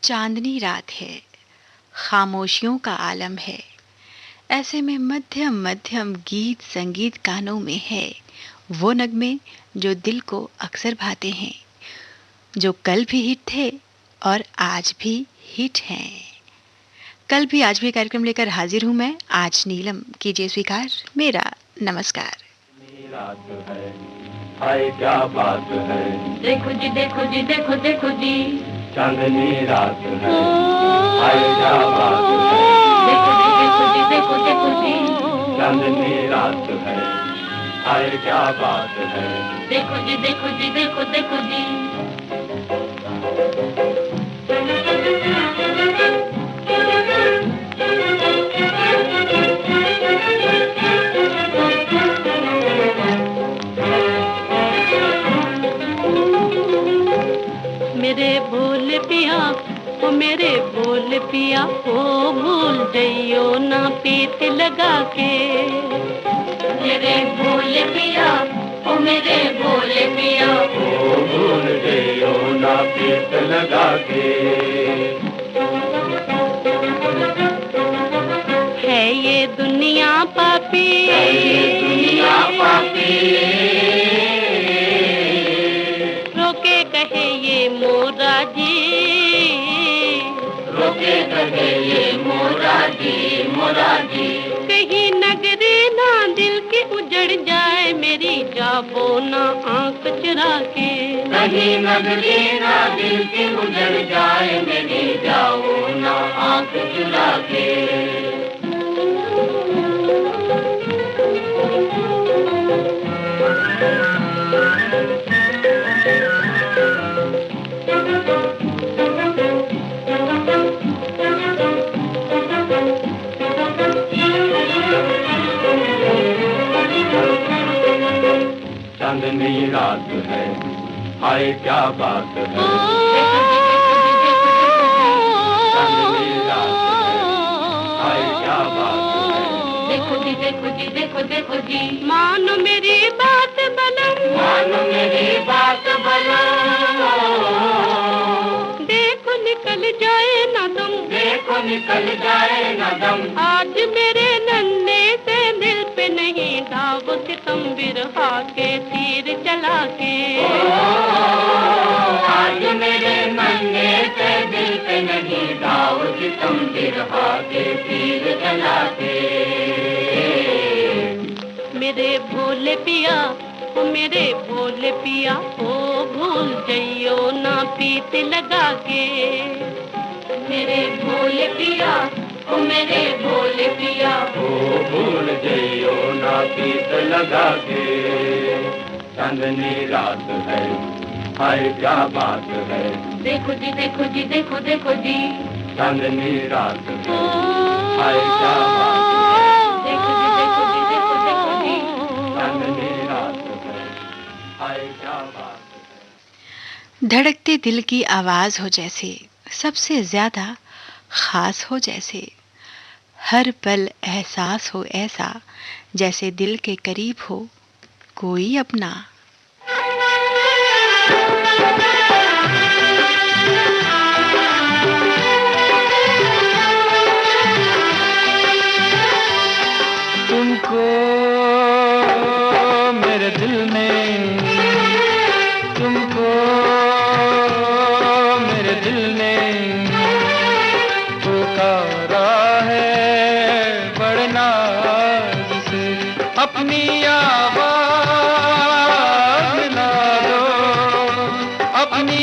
चांदनी रात है, खामोशियों का आलम है। ऐसे में मध्यम मध्यम गीत संगीत कानों में है। वो नगमे जो दिल को अक्सर भाते हैं, जो कल भी हिट थे और आज भी हिट हैं। कल भी आज भी कार्यक्रम लेकर हाजिर हूं मैं। आज नीलम, कीजिए स्वीकार मेरा नमस्कार। रात है, हाय क्या बात है। देखो जी देखो जी देखो देखो जी, चांदनी रात है, हाय क्या बात है। देखो जी देखो जी देखो देखो जी, चांदनी रात है, हाय क्या बात है। देखो जी देखो जी देखो देखो जी। मेरे भोले पिया, ओ मेरे भोले पिया, ओ भूल जइयो ना पीत लगा के। मेरे भोले पिया, ओ मेरे भोले पिया, ओ भूल गयो ना पीत लगा के। है ये दुनिया पापी, है ये दुनिया पापी, रोके कहे ये मोरा जी, रोके कहे ये मोरा जी, मोरा जी। कहीं नगरी ना दिल की उजड़ जाए, मेरी जाबो ना आंख चुरा के। कहीं नगरी ना दिल की उजड़ जाए, मेरी जाओ ना आंख चुरा के। चांदनी रात है, हाय क्या बात है। चांदनी रात है, हाय क्या बात है। देखो जी देखो जी देखो देखो जी, मानो मेरी बात बलम, मानो मेरी बात बलो, देखो निकल जाए ना दम, देखो निकल जाए न दम। आज मेरे नन्हे से दिल पे नहीं ढाबो सितम बिरहा के तीर चला के। आज मेरे नन्हे से दिल पे नहीं दाव सितम बिरहा के तीर चला के। मेरे भोले पिया, ओ मेरे भोले पिया, ओ भूल जइयो ना पीत लगा के। मेरे भोले पिया, ओ मेरे भोले पिया, ओ भूल जइयो ना पीत लगा के। चांदनी रात है, हाय क्या बात है। देखो जी देखो जी देखो देखो जी, चांदनी रात ओ, है, हाय क्या बात है। देखो जी देखो जी देखो देखो जी। चांदनी रात है, हाय क्या बात है। धड़कते दिल की आवाज हो जैसे, सबसे ज्यादा खास हो जैसे। हर पल एहसास हो ऐसा, जैसे दिल के करीब हो कोई अपना। तुमको मेरे दिल में, तुमको मेरे दिल ने पुकारा है बड़े नाज से। अपनी आवाज मिला दो, अपनी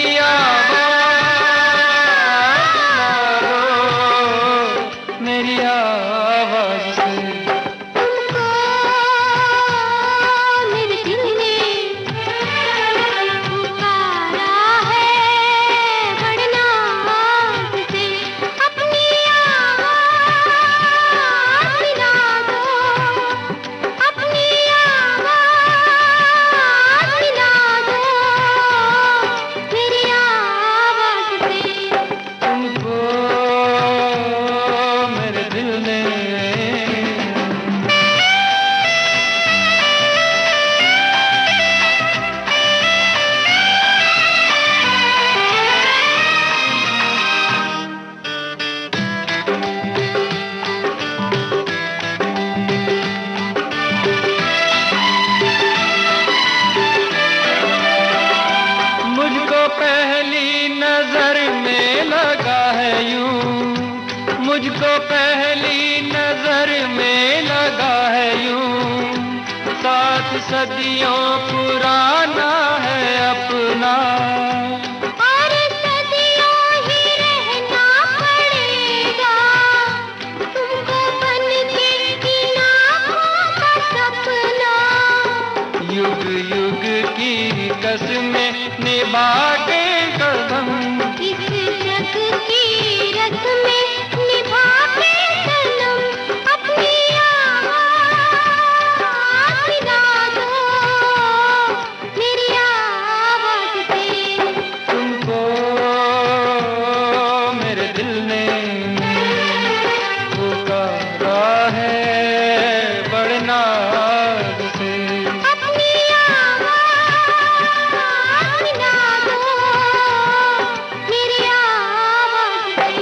सदियों पुराना है अपना, और सदियों ही रहना पड़ेगा तुमको बन के इन आँखों का सपना। युग युग की कसमें निभा के कदम, इस जग की रस्में निभा के सनम, अपनी आवाज़ मिला दो मेरी आवाज़ से। तुमको मेरे दिल ने पुकारा है बड़े नाज से। अपनी आवाज़ मिला दो मेरी आवाज़ से।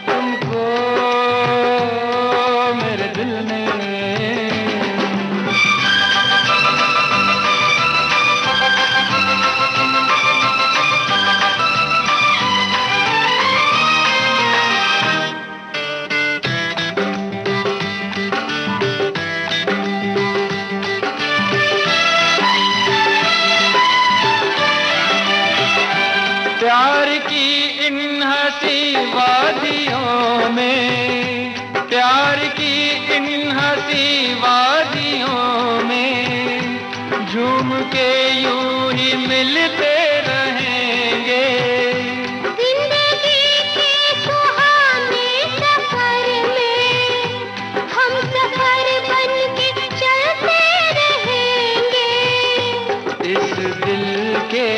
तुमको मेरे दिल ने प्यार की इन हंसी वादियों में, प्यार की इन हंसी वादियों में झूम के यूं ही मिलते रहेंगे। जिंदगी के सुहाने सफर में हम सफर बन के चलते रहेंगे। इस दिल के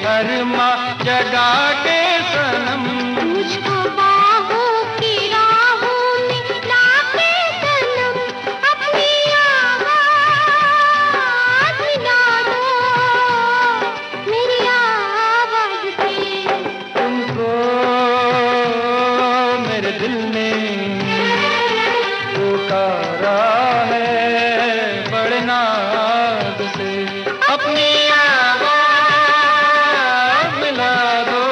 अरमा जगा के सनम, मुझको बाहों की राहों में लाके सनम, अपनी आवाज़ मिला दो मेरी आवाज़ से। तुमको मेरे दिल ने पुकारा है बड़े नाज से। अपनी आवाज़ मिला दो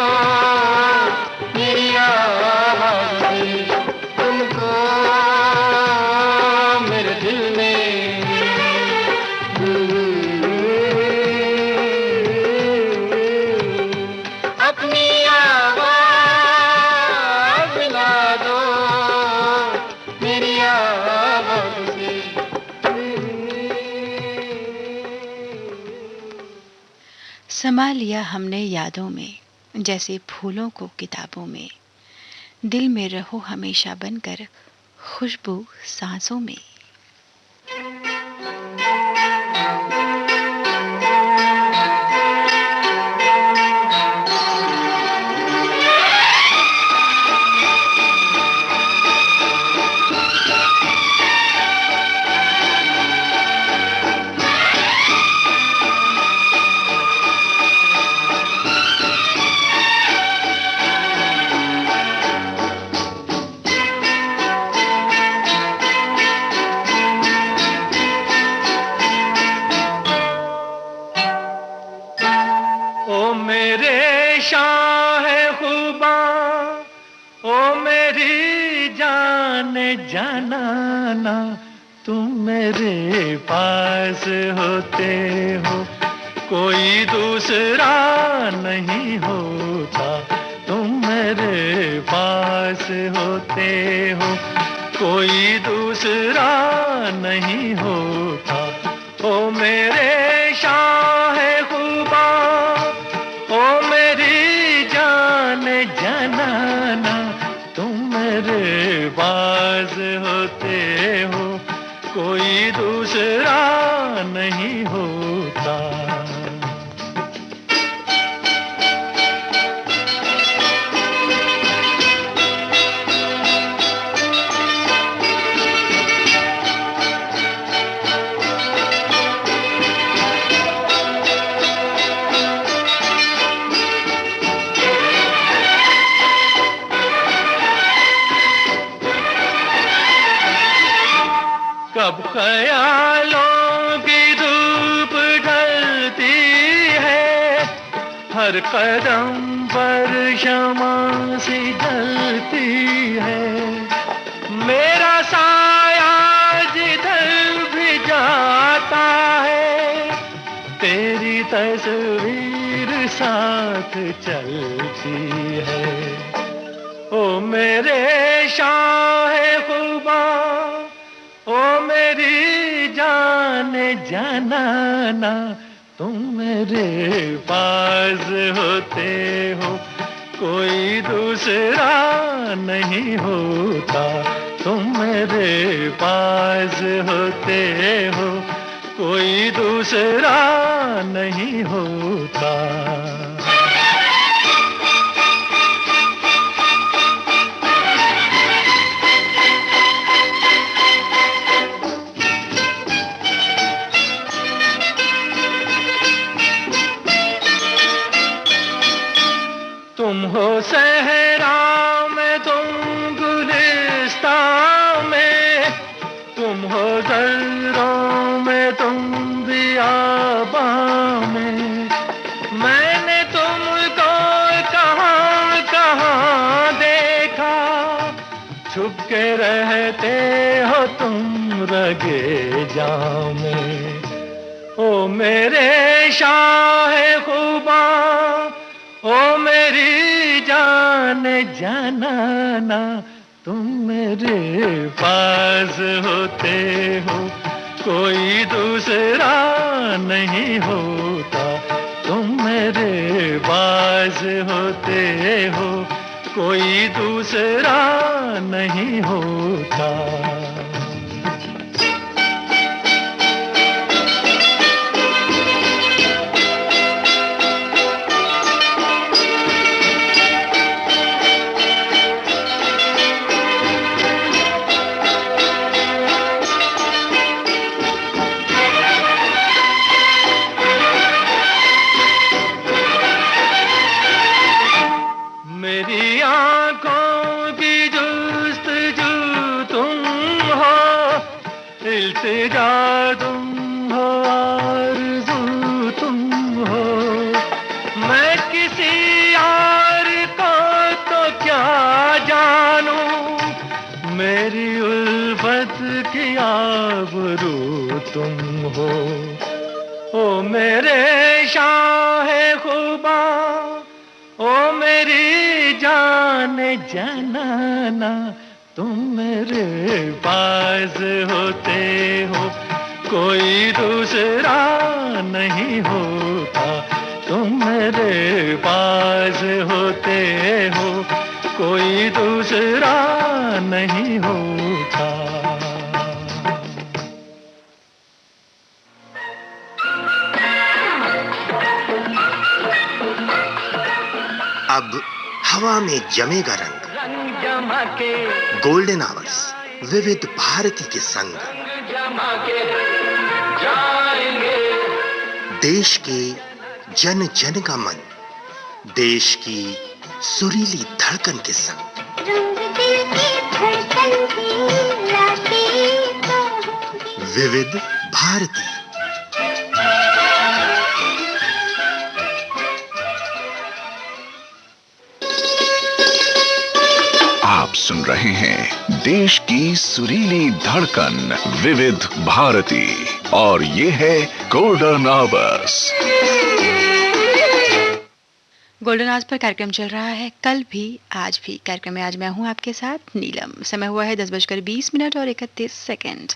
मेरी आवाज़ से। तुमको मेरे दिल ने अपनी आवाज़ मिला दो मेरी आवाज़ से। समा लिया हमने यादों में, जैसे फूलों को किताबों में। दिल में रहो हमेशा बनकर, खुशबू सांसों में। ओ मेरे शाह खुबा, ओ मेरी जान जानाना, तुम मेरे पास होते हो कोई दूसरा नहीं होता। तुम मेरे पास होते हो कोई दूसरा नहीं होता। ओ मेरे शाह खुबा, ओ मेरी जान जनाना, तुम मेरे पास होते हो कोई दूसरा नहीं होता। कब ख्यालों की धूप ढलती है, हर कदम पर शमा सी ढलती है। मेरा साया जिधर भी जाता है चलती है। ओ मेरे शाहे खुबा, ओ मेरी जान जानाना, तुम मेरे पास होते हो कोई दूसरा नहीं होता, तुम मेरे पास होते हो कोई दूसरा नहीं होता। तुम हो सहरा में, तुम गुलिस्तान में, तुम हो दर्रों में, तुम बियाबां में। मैंने तुमको कहाँ कहाँ देखा, छुप के रहते हो तुम रगे जाम में। ओ मेरे शाहे खुबा, ओ मेरी जान जानाना, तुम मेरे पास होते हो कोई दूसरा नहीं होता, तुम मेरे पास होते हो कोई दूसरा नहीं होता। मेरी आंखों की जुस्तजू तुम हो, इल्तिजा तुम हो, आरज़ू तुम हो। मैं किसी और को तो क्या जानूं, मेरी उल्फत की आबरू तुम हो। ओ मेरे शाहे खुबा, ओ मेरी जान जानाना, तुम मेरे पास होते हो कोई दूसरा नहीं होता, तुम मेरे पास होते हो कोई दूसरा नहीं होता। अब हवा में जमेगा रंग, रंग जमा के गोल्डन आवर्स विविध भारती के संग, जमा के जाएंगे। देश के जन जन का मन, देश की सुरीली धड़कन के संग। रंग दिल की धड़कन की लाके विविध भारती। आप सुन रहे हैं देश की सुरीली धड़कन विविध भारती, और ये है golden hours. Golden hours per कार्यक्रम चल रहा है कल भी आज भी। कार्यक्रम में आज मैं हूं आपके साथ नीलम। समय हुआ है 10:20 और 31 सेकंड।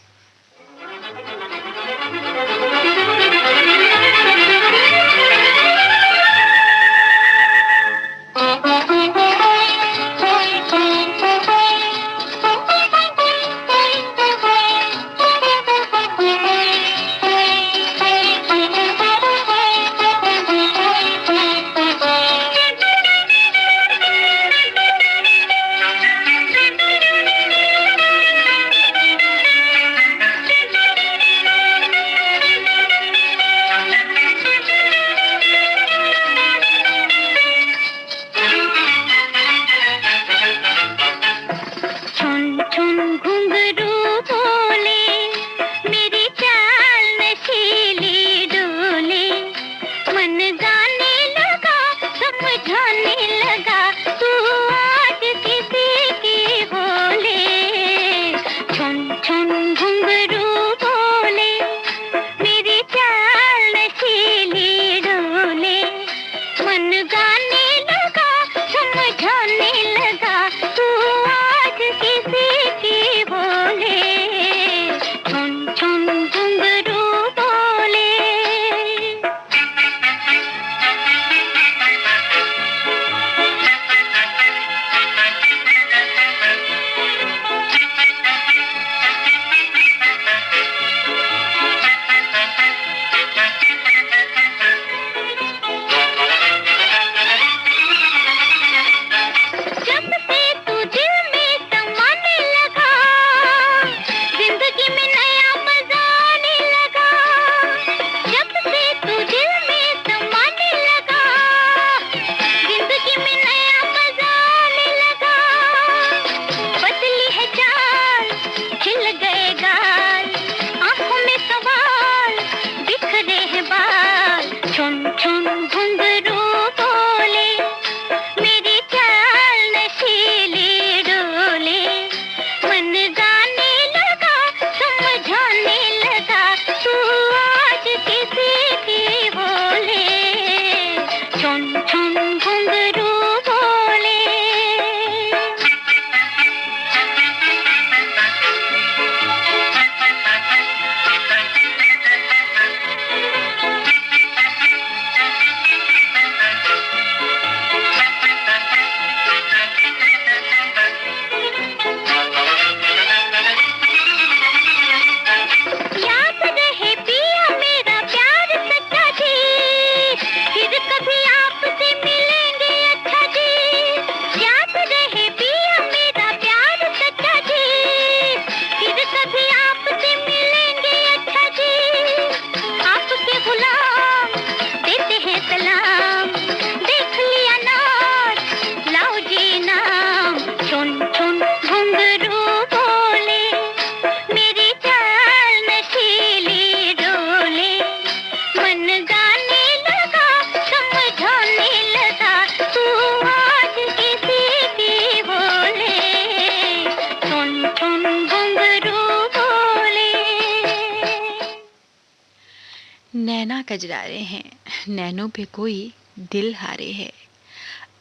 कजरारे हैं, नैनों पे कोई दिल हारे है,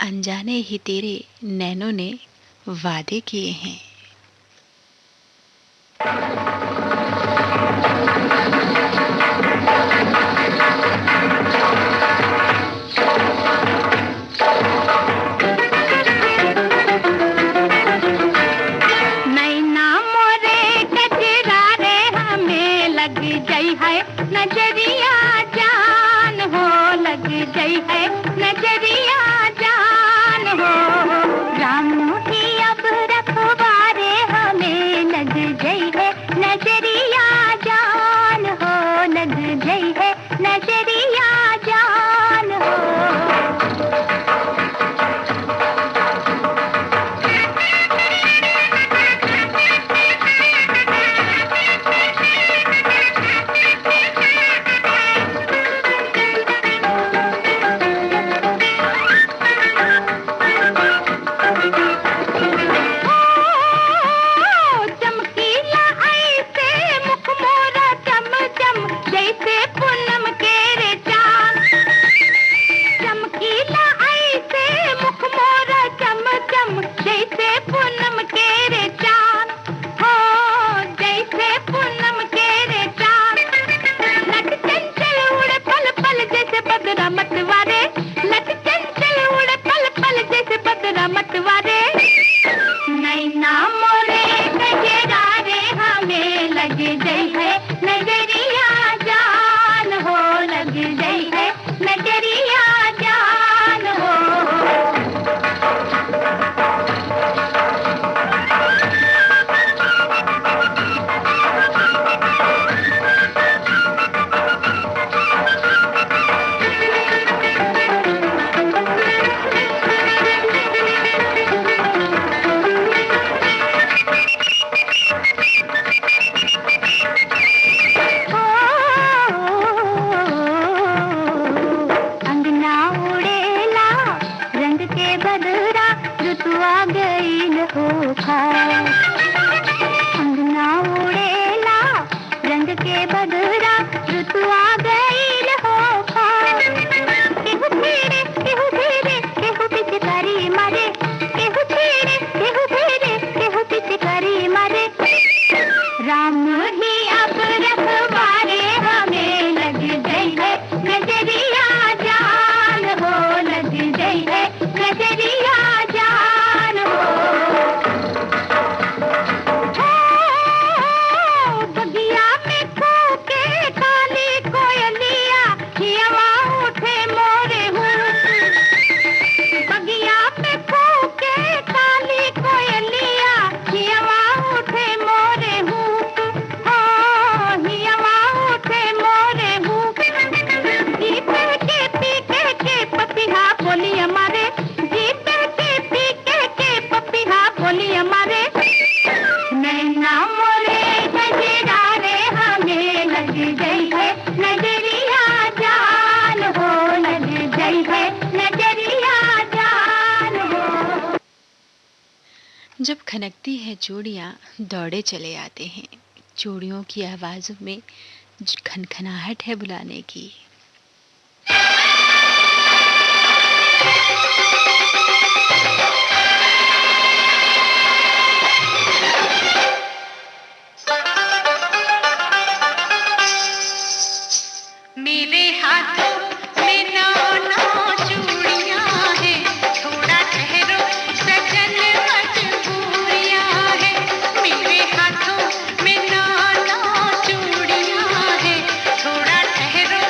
अनजाने ही तेरे नैनों ने वादे किए हैं। नैना मोरे कजरारे हमें लग गई है नजरिया जान हो, लग गई है नजरिया जान हो। राम ही अब रखवारे हमें लग गई है नजरिया जान हो, लग गई है नजरिया जान हो। चमकीला ऐसे मुख मोरा चम चम जैसे पूनम के रे चांद। चमकीला ऐसे मुख मोरा चम चम जैसे पूनम के रे चांद। हो जैसे पूनम के रे चांद। लट चंचल उड़े पल पल जैसे बदरा मतवारे, लट चंचल उड़े पल पल जैसे बदरा मतवारे। नैना मोरे कजरारे हमें लग गई है नजरिया जान हो, लग गई है नजरिया जान हो। अंगना उड़ेला रंग के बदरा ऋतुआ गईल हो खाए। अंगना उड़ेला रंग के बदरा ऋतुआ गईल हो खाए। केहू धीरे केहू धीरे केहू पिचकारी मारे, केहू धीरे केहू धीरे केहू पिचकारी मारे। राम ही अब रखवारे हमें लग गई है नजरिया जान हो, लग गई है नजरिया जान हो। बगिया में कूके काली कोयलिया, हियवा उठे मोरे हूँ। बगिया में कूके काली कोयलिया, हियवा उठे मोरे हूँ। हो हियवा उठे मोरे हूँ। जी पे के पपिहा बोली हमारे, जी पे के पपिहा बोली हमारे। नैना मोरे कजरारे हमें लग गई है नजरिया जान हो, लग गई है नजरिया जान हो। जब खनकती है चूड़ियाँ दौड़े चले आते हैं, चूड़ियों की आवाज़ों में खनखनाहट है बुलाने की। मेरे हाथों में नौ नौ चूड़ियां हैं, थोड़ा ठहरो सजन मजबूरियां हैं। मेरे हाथों में नौ नौ चूड़ियां हैं, थोड़ा ठहरो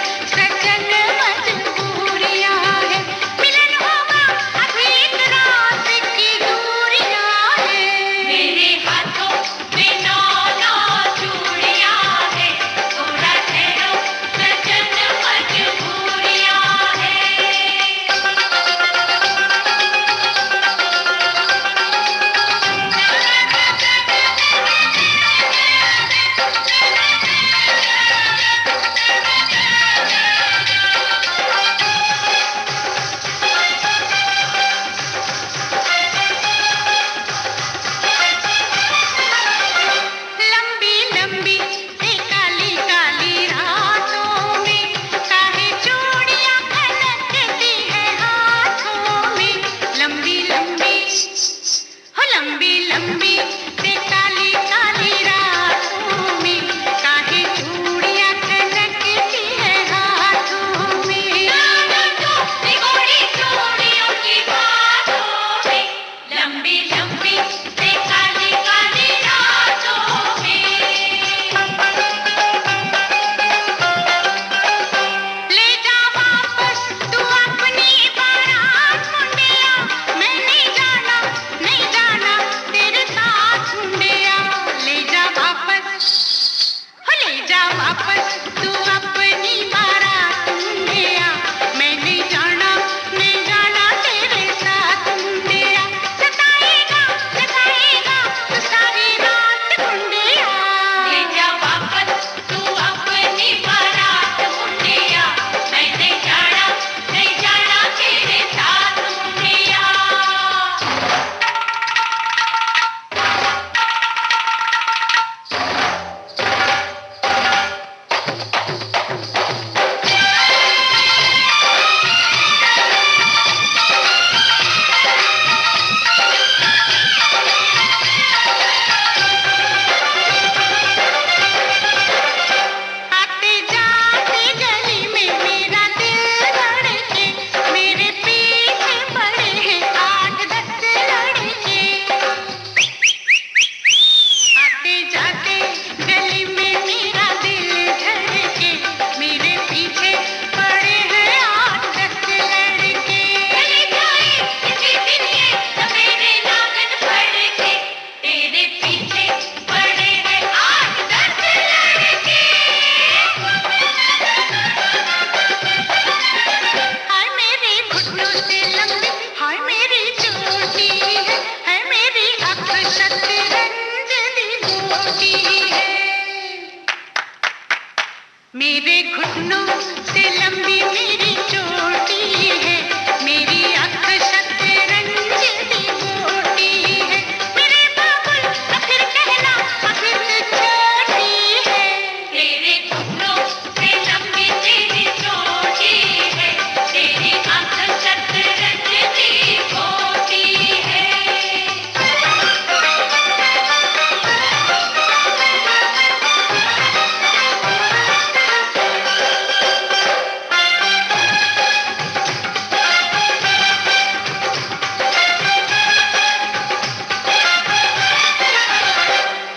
लंबी से काली काली रातों में काहे चूड़ियां खनकती है हाथों में। निगोड़ी चूड़ियों की बातों में लंबी लंबी से काली काली रातों में। ले जा वापस तू अपनी बारात मुंडिया, मैं नहीं जाना तेरे साथ मुंडिया। ले जा वापस हो ले जा वापस तू अपनी बारात मुंडिया, मैं नहीं जाना तेरे साथ मुंडिया। सताएगा तू सारी रात मुंडिया। ले जा वापस तू अपनी बारात मुंडिया, मैं नहीं जाना तेरे साथ मुंडिया। आते जाते गली में मेरा दिल धड़के, मेरे पीछे पड़े हैं 8-10 लड़के। आते जाते गली में मेरा दिल धड़के, मेरे पीछे पड़े हैं 8-10 लड़के। चले जाए किसी दिन ये सवेरे नागन फड़के, तेरे पीछे पड़े हैं 8-10 लड़के। हाय मेरे घुटनों से लंबी हाय मेरी चोटी है मेरी अक्ल शतरंज दी गोटी है। मेरे घुटनों से लंबी मेरी चोटी है, मेरी अक्ल शतरंज दी गोटी है। मेरे बाबुल आखिर कहना आखिर छोटी है। तेरे घुटनों से लंबी तेरी चोटी है, तेरी अक्ल शतरंज दी गोटी है।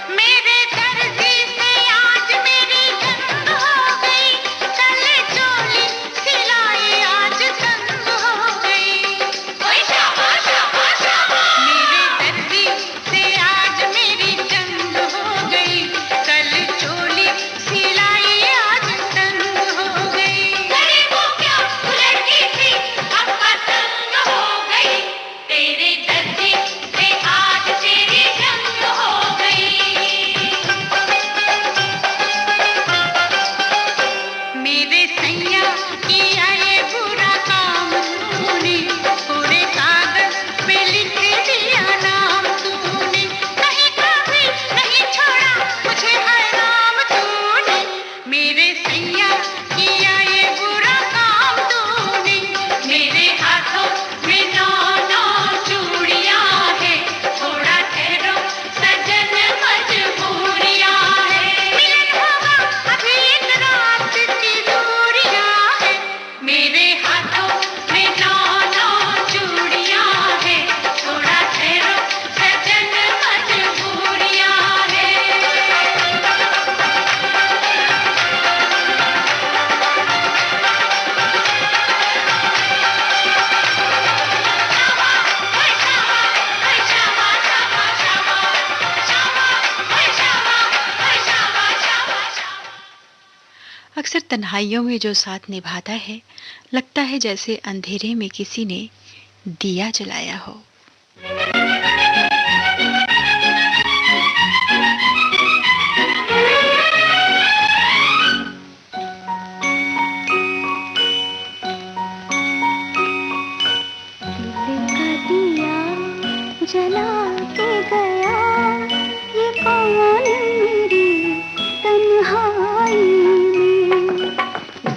मेरे दर्जी से आज मेरी जंग हो गई, कल चोली सिलाई आज तंग हो गई। ओए शाबाश शाबाश शाबाश। मेरे दर्जी से आज मेरी जंग हो गई, कल चोली सिलाई आज तंग हो गई। अरे वो क्या लड़की थी अब पतंग हो गई, तेरे दर्जी से आज तेरी जंग हो गई। मेरे सैया किया ये बुरा काम तूने, पूरे कागज पे लिख दिया नाम तूने। कहीं कभी नहीं छोड़ा मुझे हराम तूने, मेरे सैया किया ये बुरा काम तूने। मेरे हाथों में 9 चूड़ियां है, थोड़ा ठहरो सजन मजबूरियां है। मिलन होगा अभी एक रात की दूरियां है, मेरे हाथों में 9 चूड़ियां है, थोड़ा ठहरो सजन मजबूरियां है। अक्सर तन्हाइयों में जो साथ निभाता है, लगता है जैसे अंधेरे में किसी ने दिया जलाया हो। जला के गया ये कौन मेरी तन्हाई में,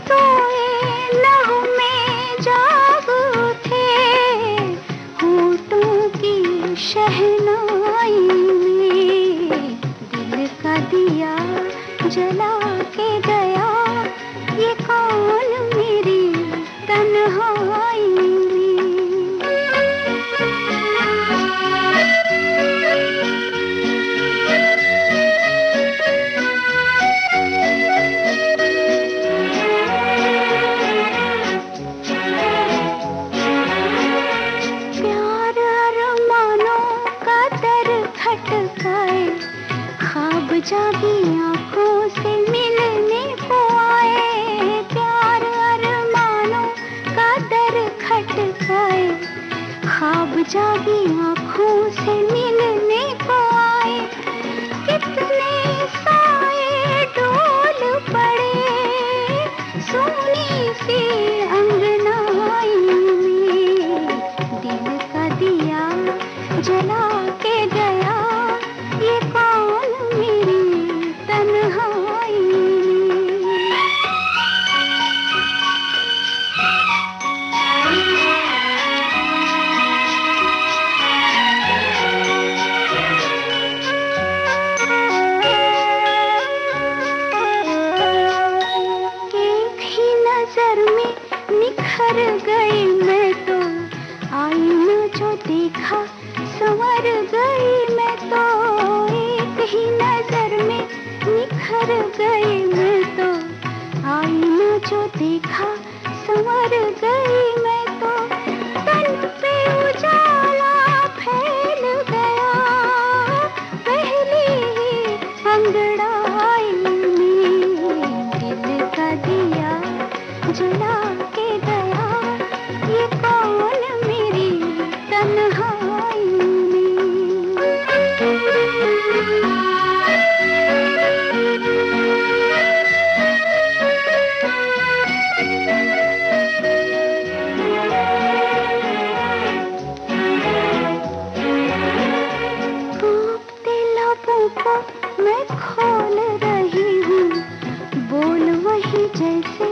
सोए लहू में जाग उठे होठों की शहनाई जला के गया, ये कौन मेरी तन्हाई जागी आंखों से मिलने को आए, प्यार अरमानों का दर खटकाए, ख्वाब जागी आंखों से मिलने को आए, कितने साए डोल पड़े सोनी सी अंगनाई में, दिल का दिया जला के गया, ये कौन मेरी तन्हाई एक ही नजर में निखर गई मैं तो, आईना जो देखा संवर गई मैं तो, एक ही नजर में निखर गई मैं तो, आईना जो देखा संवर गई मैं तो, तन पे उजाला फैल गया पहली ही अंगड़ाई में, दिल का दिया जला के गया, ये कौन मेरी तन्हाई मैं खोल रही हूँ, बोल वही जैसे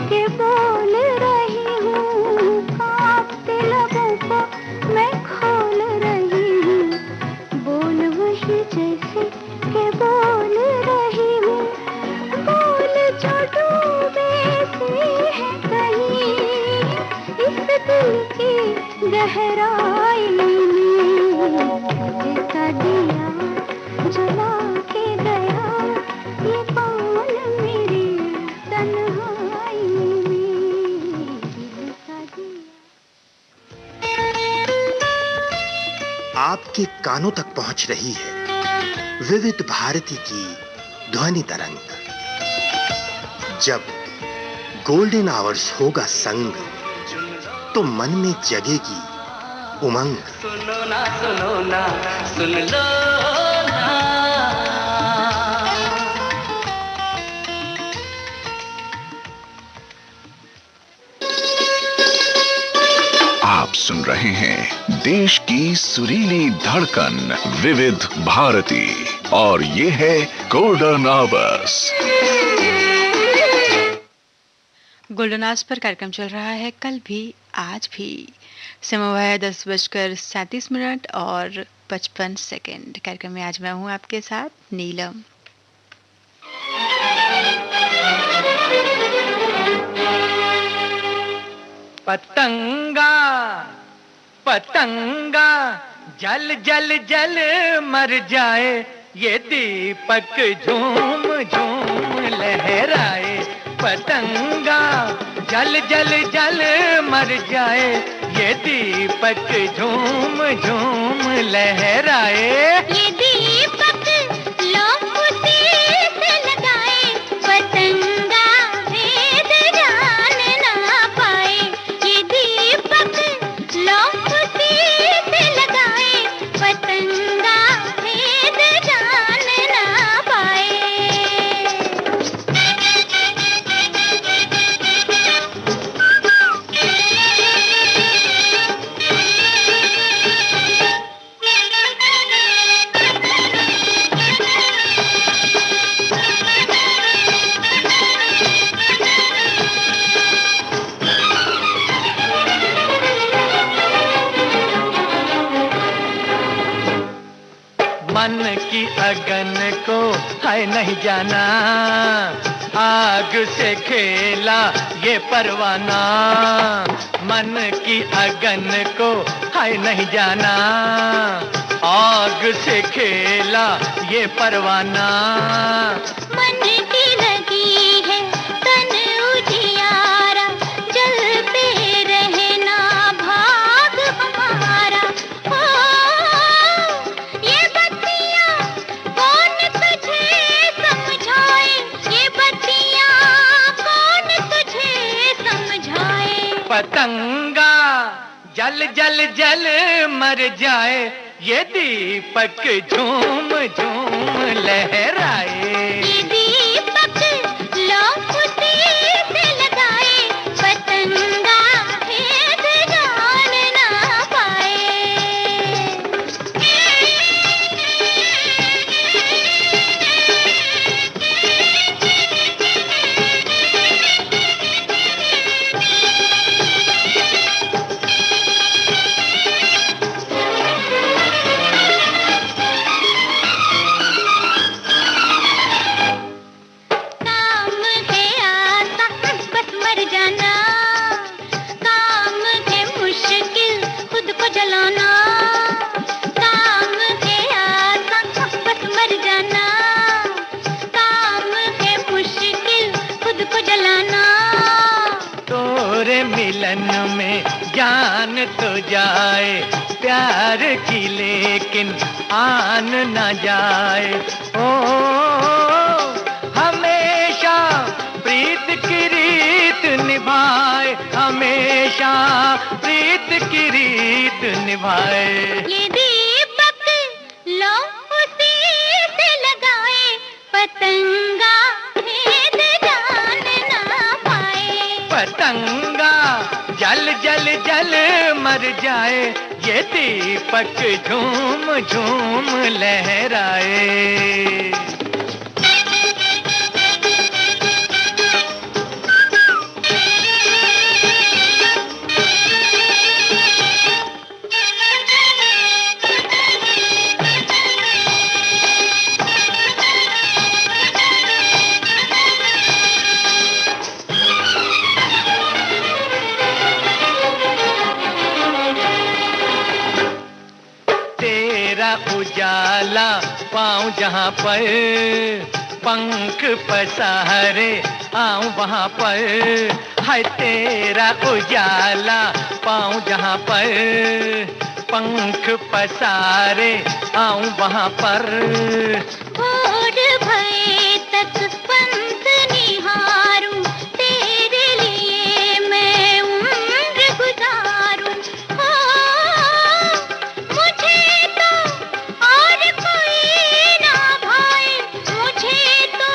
के बोल रही हूँ, कांपते लबों को मैं खोल रही हूँ, बोल वही जैसे के बोल रही हूँ, बोल जो डूबे से है कहीं इस दिल की गहराई में, दिल का दिया जला के गया, ये कौन मेरी तन्हाई में, दिल का दिया। आपके कानों तक पहुंच रही है विविध भारती की ध्वनि तरंग। जब गोल्डन आवर्स होगा संग, तो मन में जगेगी उमंग। सुनो ना सुन लो ना, आप सुन रहे हैं देश की सुरीली धड़कन विविध भारती, और ये है golden hours. Golden hours per कार्यक्रम चल रहा है कल भी आज भी। समय है 10:37 और 55 सेकेंड। कार्यक्रम में आज मैं हूँ आपके साथ नीलम। पतंगा पतंगा जल जल जल मर जाए, ये दीपक झूम झूम लहराए। पतंगा जल जल जल मर जाए, ये दीपक झूम झूम लहराए। ये दीपक लौकुटी से लगाए, पतंगा भेद जान ना पाए। ये दीपक लौकुटी से लगाए, पतंगा भेद जान ना पाए। मन की अगन को है नहीं जाना, आग से खेला ये परवाना। मन की अगन को है नहीं जाना, आग से खेला ये परवाना। मन की लगी है तन उजियारा, जलते रहना भाग हमारा। ओ ये बत्तियां कौन तुझे समझाए, ये बत्तियां कौन तुझे समझाए। पतंगा जल जल जल मर जाए, ये दीपक झूम झूम लहराए। ये दीपक लो उसी से लगाए, पतंगा भेद जान ना पाए। काम है आसा बस मर जाना, काम है मुश्किल खुद को जलाना। काम है आसा बस मर जाना, काम है मुश्किल खुद को जलाना। तोरे मिलन में जान तो जाए, प्यार की लेकिन आन न जाए। ओ हमेशा प्रीत की रीत निभाए, हमेशा प्रीत की रीत निभाए। ये दीपक लो उसी से लगाए, पतंगा भेद जान ना पाए। पतंगा जल जल जल मर जाए, ये दीपक झूम झूम लहराए। तेरा उजाला पाऊं जहां पर, पंख पसारे आऊं वहां पर। है तेरा उजाला पाऊं जहां पर, पंख पसारे आऊं वहां पर। भोर भये तक पंथ निहारूं, तेरे लिए मैं उम्र गुजारूं। हो मुझे तो और कोई ना भाए, मुझे तो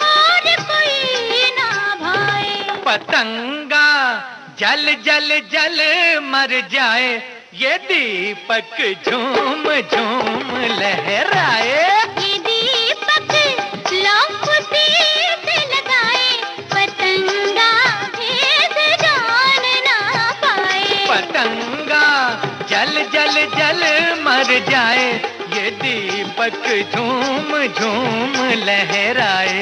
और कोई ना भाए। पतंगा जल जल जल मर जाए, ये दीपक झूम झूम लहराए। ये दीपक लो उसी से लगाए, पतंगा भेद जान ना पाए। पतंगा जल जल जल मर जाए, ये दीपक झूम झूम लहराए।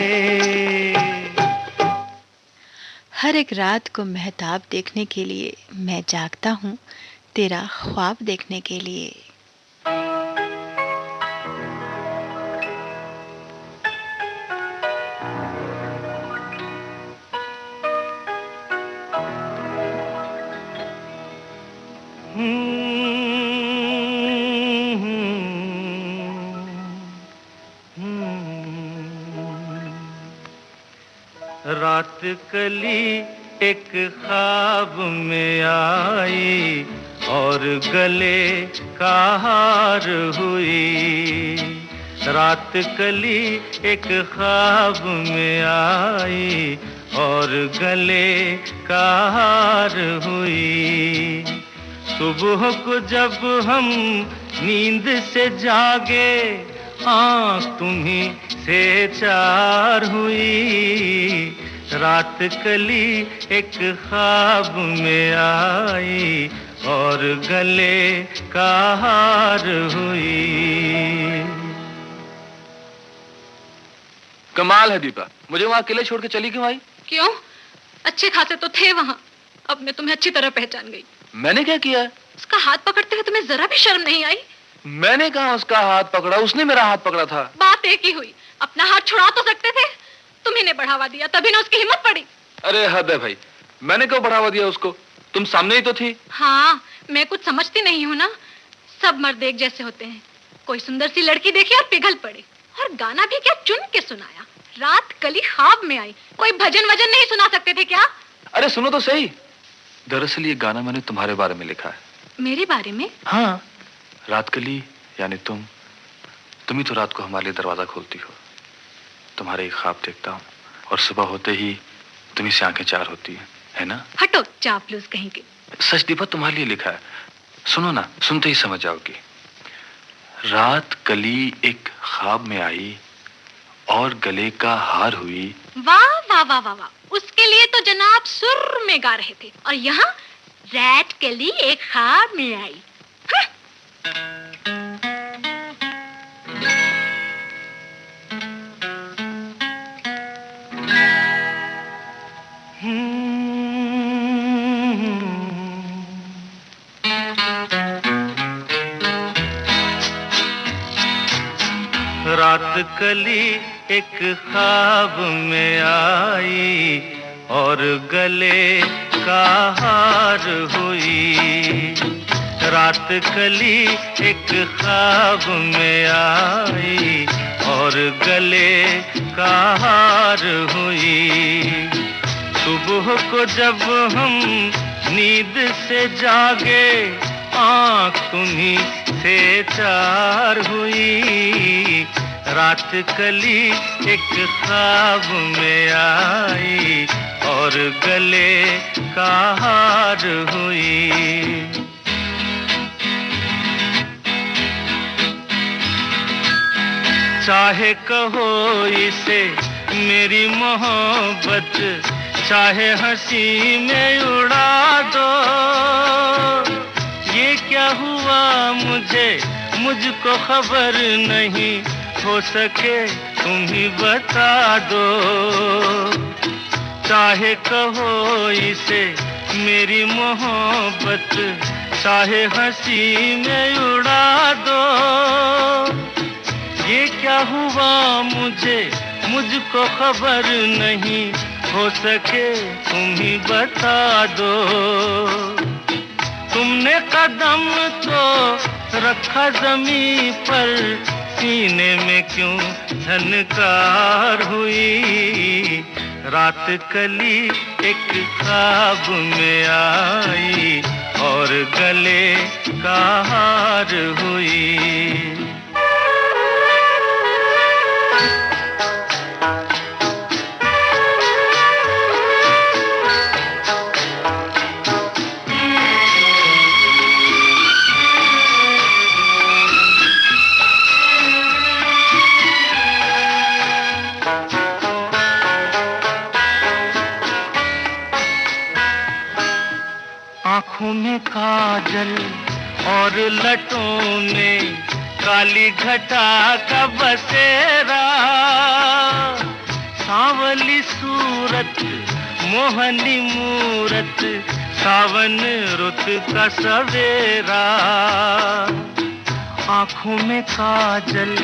हर एक रात को महताब देखने के लिए मैं जागता हूँ, तेरा ख्वाब देखने के लिए। रात कली एक ख्वाब में आई और गले का हार हुई। रात कली एक ख्वाब में आई और गले का हार हुई। सुबह को जब हम नींद से जागे, आँख तुम्हीं से चार हुई। रात कली एक ख्वाब में आई और गले का हार हुई। कमाल है दीपा, मुझे वहाँ अकेले छोड़ के चली क्यों आई? क्यों? अच्छे खासे तो थे वहाँ। अब मैं तुम्हें अच्छी तरह पहचान गई। मैंने क्या किया? उसका हाथ पकड़ते हुए तुम्हें जरा भी शर्म नहीं आई? मैंने कहा उसका हाथ पकड़ा, उसने मेरा हाथ पकड़ा था। बात एक ही हुई। अपना हाथ छुड़ा तो सकते थे। तुम्ही ने बढ़ावा दिया, तभी ना उसकी हिम्मत पड़ी। अरे हद है भाई, मैंने क्यों बढ़ावा दिया उसको? तुम सामने ही तो थी। हाँ, मैं कुछ समझती नहीं हूँ ना। सब मर्द एक जैसे होते हैं। कोई सुंदर सी लड़की देखी और पिघल पड़े। और गाना भी क्या चुन के सुनाया। रात कली ख्वाब में आई। कोई भजन वजन नहीं सुना सकते थे क्या? अरे सुनो तो सही, दरअसल ये गाना मैंने तुम्हारे बारे में लिखा है। मेरे बारे में? हाँ, रात कली यानी तुम ही तो रात को हमारे लिए दरवाजा खोलती हो। तुम्हारे एक ख्वाब देखता हूँ और सुबह होते ही तुम्ही से आंखें चार होती है ना? हटो चापलूस कहीं के। सच दीपा, तुम्हारे लिए लिखा है। सुनो ना, सुनते ही समझ जाओगी। रात कली एक ख्वाब में आई और गले का हार हुई। वाह वाह वाह वाह वाह, उसके लिए तो जनाब सुर में गा रहे थे और यहाँ रात कली एक ख्वाब में आई। रात कली एक ख्वाब में आई और गले का हार हुई। रात कली एक ख्वाब में आई और गले का हार हुई। सुबह को जब हम नींद से जागे, आँख तुम्ही से चार हुई। रात कली एक ख्वाब में आई और गले का हार हुई। चाहे कहो इसे मेरी मोहब्बत, चाहे हंसी में उड़ा दो। ये क्या हुआ मुझको खबर नहीं, हो सके तुम ही बता दो। चाहे कहो इसे मेरी मोहब्बत, चाहे हंसी में उड़ा दो। ये क्या हुआ मुझको खबर नहीं, हो सके तुम ही बता दो। तुमने कदम तो रखा जमीन पर, सीने में क्यों झनकार हुई। रात कली एक ख्वाब में आई और गले का हार हुई। आँखों में काजल और लटों में काली घटा का बसेरा। सांवली सूरत मोहनी मूरत, सावन रुत का सवेरा। आँखों में काजल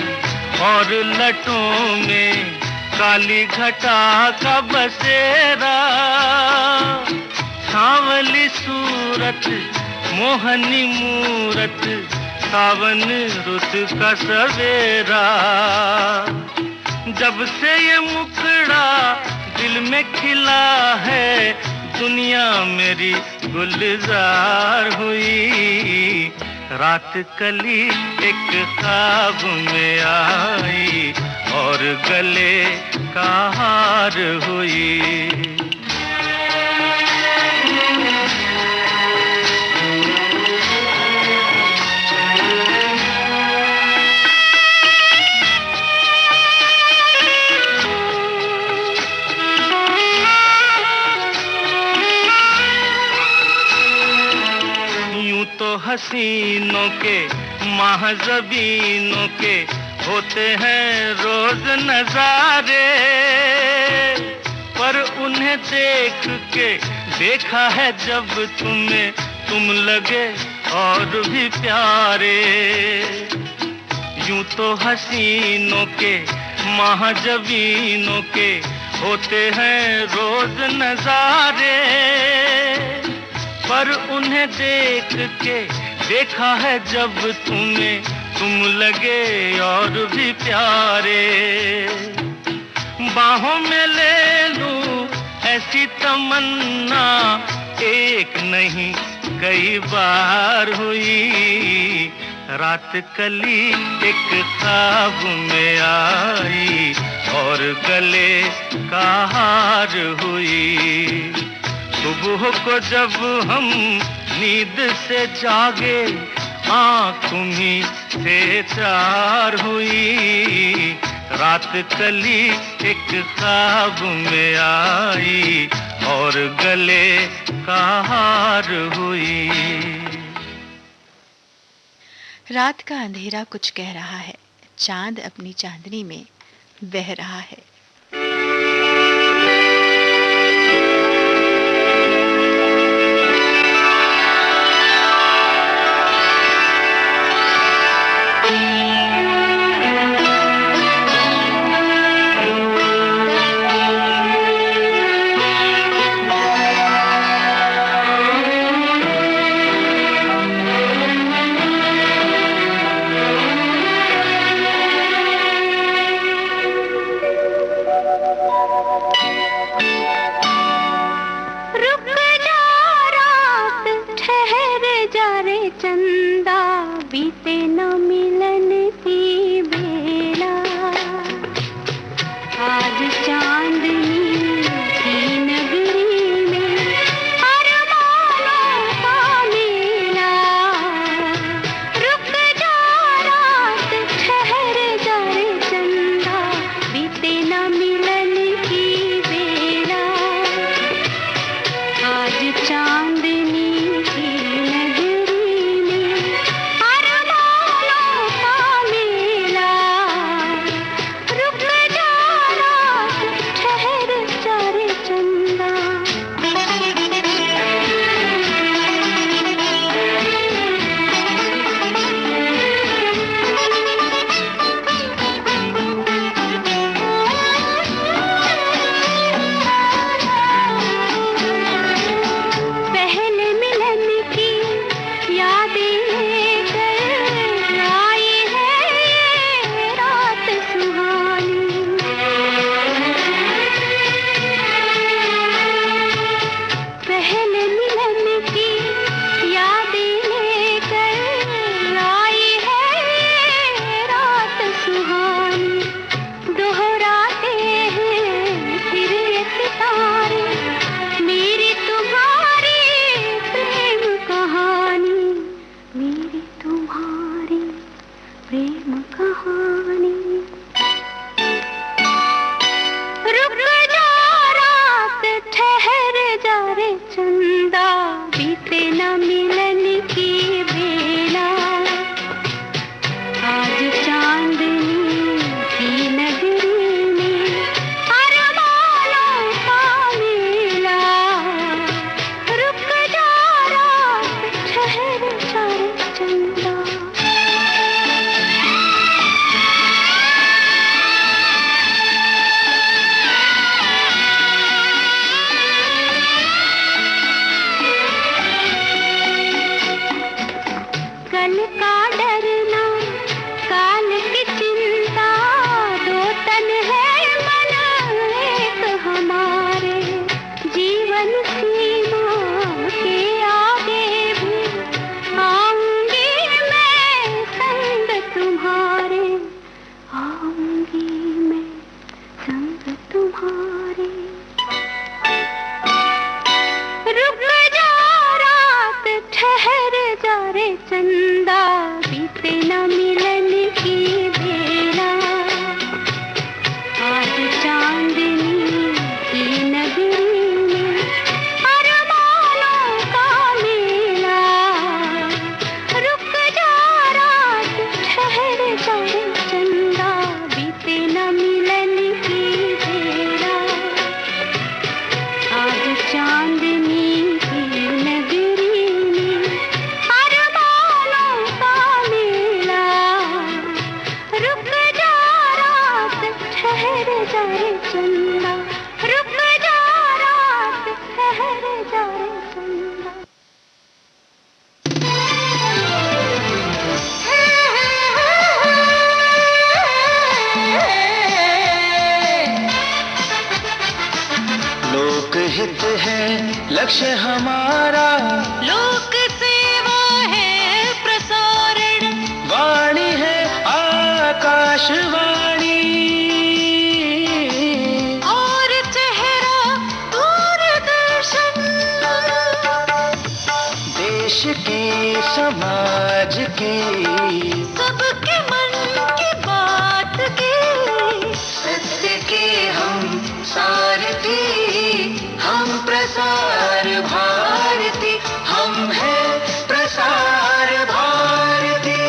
और लटों में काली घटा का बसेरा। सांवली सूरत मोहनी मूरत, सावन रुत का सवेरा। जब से ये मुखड़ा दिल में खिला है, दुनिया मेरी गुलजार हुई। रात कली एक ख्वाब में आई और गले का हार हुई। हसीनों के महज़बीनों के होते हैं रोज नजारे, पर उन्हें देख के देखा है जब तुम्हें, तुम लगे और भी प्यारे। यूं तो हसीनों के महाजबीनों के होते हैं रोज नजारे, पर उन्हें देख के देखा है जब तुम्हें, तुम लगे और भी प्यारे। बाहों में ले लूं ऐसी तमन्ना, एक नहीं कई बार हुई। रात कली एक ख्वाब में आई और गले का हार हुई। सुबह को जब हम नींद से जागे, आँख तुम्हीं से चार हुई। रात कली एक ख्वाब में आई और गले का हार हुई। रात का अंधेरा कुछ कह रहा है, चांद अपनी चांदनी में बह रहा है। ठहर जा रे चंदा, रुक जा रात ठहर जा रे चंदा। लोकहित है लक्ष्य हमारा, लोक सेवा है प्रसारण, वाणी है आकाशवाणी, और चेहरा दूरदर्शन। देश की समाज की सबके मन की बात की, सत्य के हम सारथी, हम प्रसार भारती, हम हैं प्रसार भारती।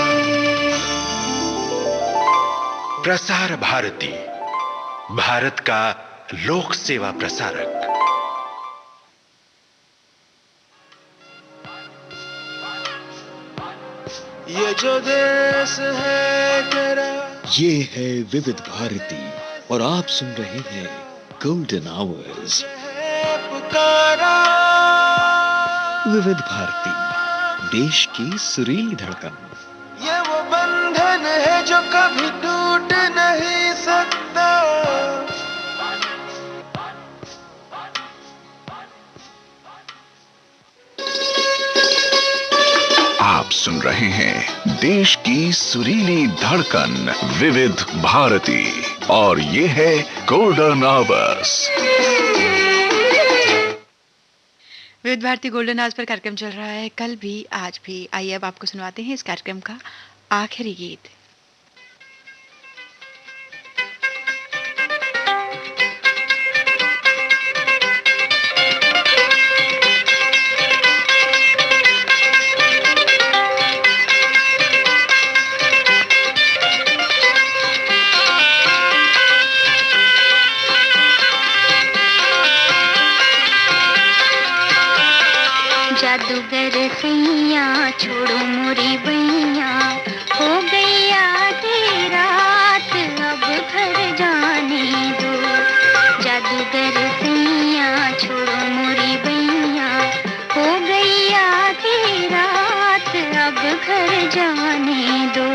प्रसार भारती, भारत का लोक सेवा प्रसारक। ये जो देश है तेरा, ये है विविध भारती और आप सुन रहे हैं गोल्डन आवर्स। पुकारा विविध भारती, देश की सुरीली धड़कन। ये वो बंधन है जो कभी टूट नहीं सकता। आप सुन रहे हैं देश की सुरीली धड़कन विविध भारती और ये है गोल्डन आवर्स। विविध भारती गोल्डन आवर्स पर कार्यक्रम चल रहा है, कल भी आज भी। आइए अब आपको सुनवाते हैं इस कार्यक्रम का आखिरी गीत। जादूगर सैया छोड़ो मोरी बैया, हो गई आधी रात अब घर जाने दो। जादूगर सैया छोड़ो मोरी बैया, हो गई आधी रात अब घर जाने दो।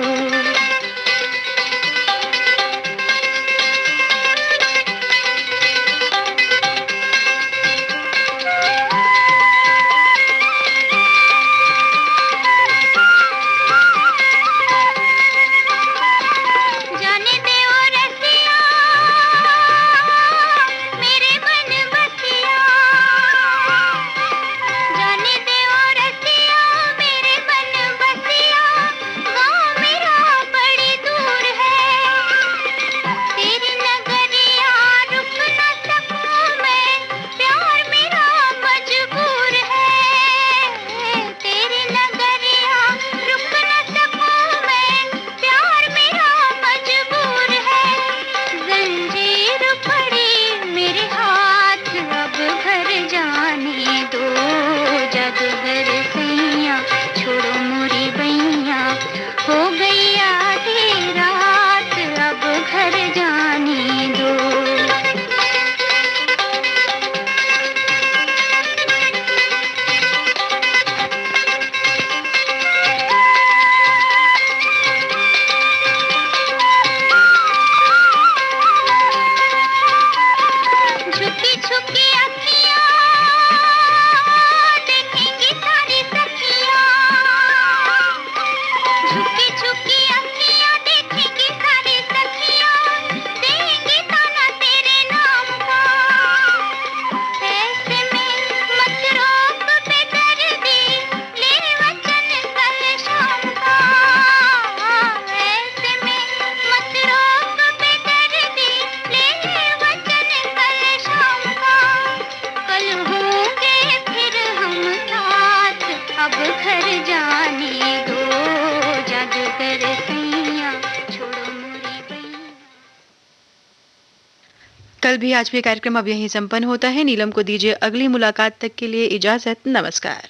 कल भी आज भी कार्यक्रम अब यहीं संपन्न होता है। नीलम को दीजिए अगली मुलाकात तक के लिए इजाजत। नमस्कार।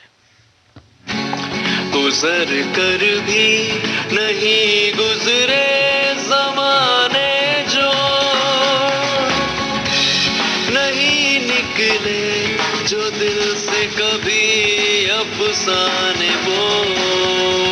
गुजर कर भी नहीं गुजरे ज़माने जो ही निकले जो दिल से कभी अफसाने बोल।